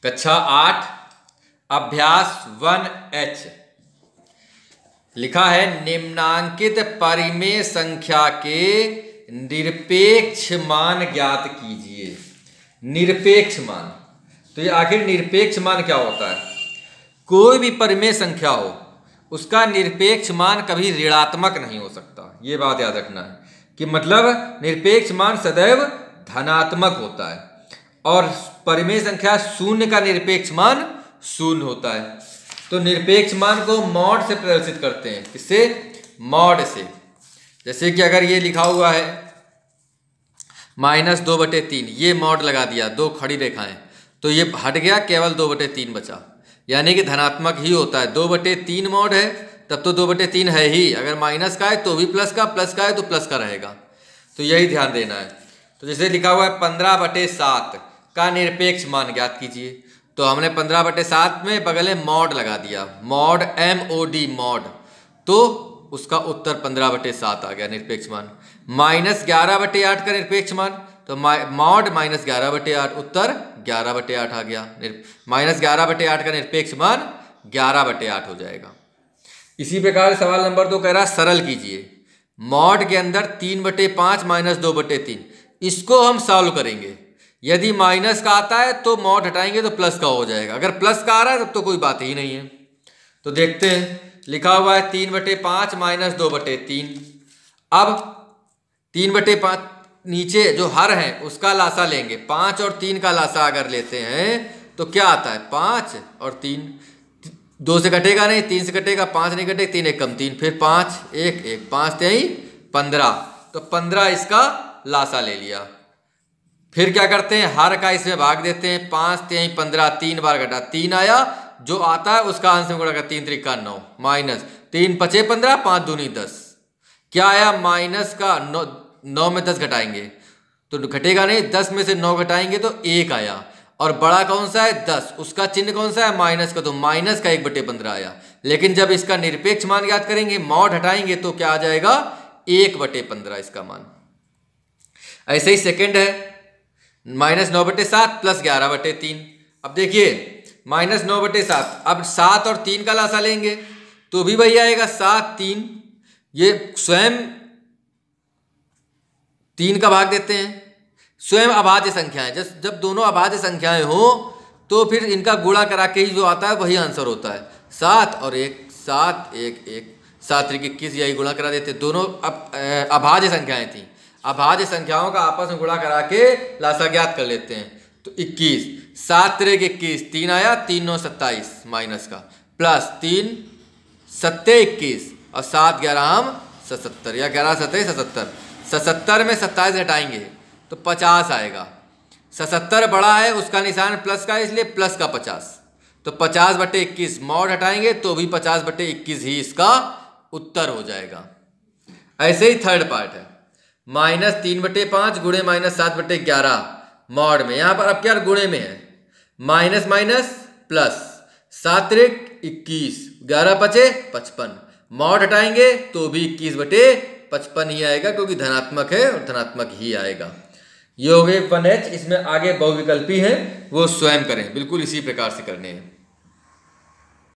कक्षा 8 अभ्यास 1H लिखा है निम्नांकित परिमेय संख्या के निरपेक्ष मान ज्ञात कीजिए। निरपेक्ष मान, तो ये आखिर निरपेक्ष मान क्या होता है? कोई भी परिमेय संख्या हो उसका निरपेक्ष मान कभी ऋणात्मक नहीं हो सकता। ये बात याद रखना है कि मतलब निरपेक्ष मान सदैव धनात्मक होता है और परिमेय संख्या शून्य का निरपेक्ष मान शून्य होता है। तो निरपेक्ष मान को मॉड से प्रदर्शित करते हैं। किससे? मॉड से। जैसे कि अगर ये लिखा हुआ है -2/3, ये मॉड लगा दिया, दो खड़ी रेखाएं, तो ये हट गया, केवल 2/3 बचा, यानी कि धनात्मक ही होता है। 2/3 मॉड है तब तो 2/3 है ही, अगर माइनस का है तो भी प्लस का है तो प्लस का रहेगा। तो यही ध्यान देना है। तो जैसे लिखा हुआ है 15/7 का निरपेक्ष मान ज्ञात कीजिए, तो हमने 15/7 में बगल में मॉड लगा दिया, मॉड MOD मॉड, तो उसका उत्तर 15/7 आ गया निरपेक्ष मान। -11/8 का निरपेक्ष मान, तो मॉड -11/8, उत्तर 11/8 आ गया। -11/8 का निरपेक्ष मान 11/8 हो जाएगा। इसी प्रकार सवाल नंबर 2 कह रहा है सरल कीजिए। मॉड के अंदर 3/5 -2/3, इसको हम सॉल्व करेंगे। यदि माइनस का आता है तो मॉड हटाएंगे तो प्लस का हो जाएगा, अगर प्लस का आ रहा है तब तो कोई बात ही नहीं है। तो देखते हैं, लिखा हुआ है 3/5 -2/3। अब 3/5 नीचे जो हर है उसका लासा लेंगे, 5 और 3 का लासा अगर लेते हैं तो क्या आता है? 5 और 3, 2 से कटेगा नहीं, 3 से कटेगा, 5 नहीं कटेगा, 3 1 कम 3, फिर 5 1 1, 5 3 15, तो 15 इसका लासा ले लिया। फिर क्या करते हैं? हर का इसमें भाग देते हैं, 5 3 15, 3 बार घटा 3 आया, जो आता है उसका अंश में गुणा कर, 3 3 9, माइनस 3 5 15, 5 दूनी 10, क्या आया? माइनस का 9 में 10 घटाएंगे तो घटेगा नहीं, 10 में से 9 घटाएंगे तो 1 आया। और बड़ा कौन सा है? 10, उसका चिन्ह कौन सा है? माइनस का, तो माइनस का 1/15 आया। लेकिन जब इसका निरपेक्ष मान ज्ञात करेंगे, मॉड हटाएंगे तो क्या आ जाएगा? 1/15 इसका मान। ऐसे ही सेकंड है -9/7 + 11/3। अब देखिए -9/7, अब 7 और 3 का लासा लेंगे तो भी वही आएगा, 7 3, ये स्वयं 3 का भाग देते हैं, स्वयं अभाज्य संख्याएं, जब दोनों अभाज्य संख्याएं हो तो फिर इनका गुणा करा के ही जो आता है वही आंसर होता है। 7 और 1, 7 1 1, 7 3 21, यही गुणा करा देते। दोनों अभाज्य संख्याएं थी, अभाज्य संख्याओं का आपस में गुणा करा के लासा ज्ञात कर लेते हैं। तो 21, 7 3 21, 3 आया, 3 9 27 माइनस का, प्लस 3 7 21 और 7 11 77, या 11 7 77, 77 में 27 घटाएंगे तो 50 आएगा। 77 बड़ा है, उसका निशान प्लस का, इसलिए प्लस का 50, तो 50/21 मॉड हटाएंगे तो भी 50/21 ही इसका उत्तर हो जाएगा। ऐसे ही थर्ड पार्ट है -3/5 गुणे -7/11 मॉड में, यहाँ पर अब क्या गुणे में है, माइनस माइनस प्लस, 7 3 21, 11 5 55, मॉड हटाएंगे तो भी 21/55 ही आएगा, क्योंकि धनात्मक है और धनात्मक ही आएगा। ये हो गए 1H। इसमें आगे बहुविकल्पी है, वो स्वयं करें, बिल्कुल इसी प्रकार से करने हैं।